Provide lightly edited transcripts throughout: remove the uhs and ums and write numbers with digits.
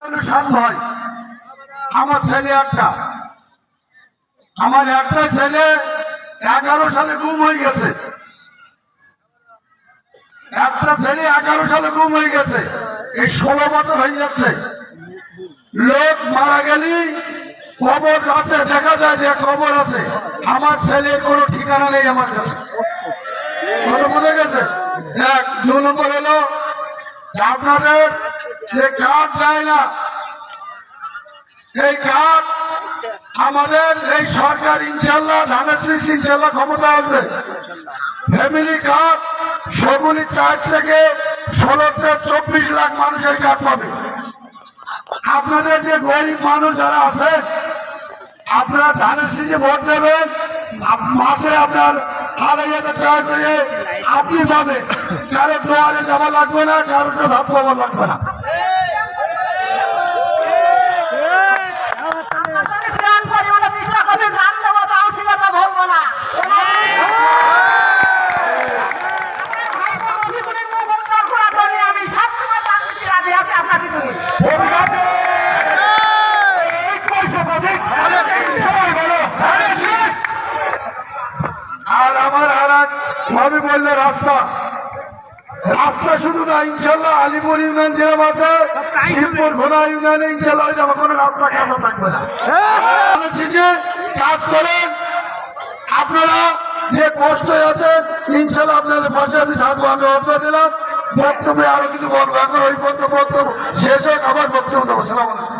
ভাই, আমার ছেলে একটা, আমার একটা ছেলে 11 সালে গুম হয়ে গেছে। একটা ছেলে 11 সালে গুম হয়ে গেছে, এই 16 বছর হয়ে যাচ্ছে। লোক মারা গেলি খবর আছে, দেখা যায় যে খবর আছে। আমার ছেলের কোনো ঠিকানা নেই আমার কাছে। বুঝে গেছে। এক 2 নম্বর হলো আপনাদের যে কার্ড দেয় না, এই কার্ড আমাদের এই সরকার ইনশাল্লাহ ধানের শীষ ইনশাল্লাহ ক্ষমতা আসবে। ফ্যামিলি কার্ড সেগুলি 4 থেকে 16-24 লাখ মানুষের কার্ড পাবে। আপনাদের যে গরিব মানুষ যারা আছে, আপনারা ধানের শীষে ভোট দেবেন, মাসে আপনার 2,500 টাকা করে আপনি পাবেন। কারো দোয়ারে যাওয়া লাগবে না, কারো ভাত পাওয়া লাগবে না। আর আমার ভাবি বললে রাস্তা রাস্তা শুধু না, ইনশাল্লাহ আলিপুর ইউনিয়ন জেলা মাঠে শিবপুর ঘোড়া ইউনিয়নে ইনশাল্লাহ কোনো রাস্তা কাটা থাকবে না। কাজ করেন আপনারা, যে কষ্ট আছে ইনশাল্লাহ আপনাদের পাশে আমি থাকবো। আমি অর্থ দিলাম, বক্তব্যে আরো কিছু বলবো। এখন ওই বক্তব্য শেষ হোক, আবার বক্তব্য দেবো। সালাম আলাইকুম।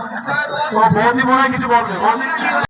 বৌদি মনে কিছু বলবে।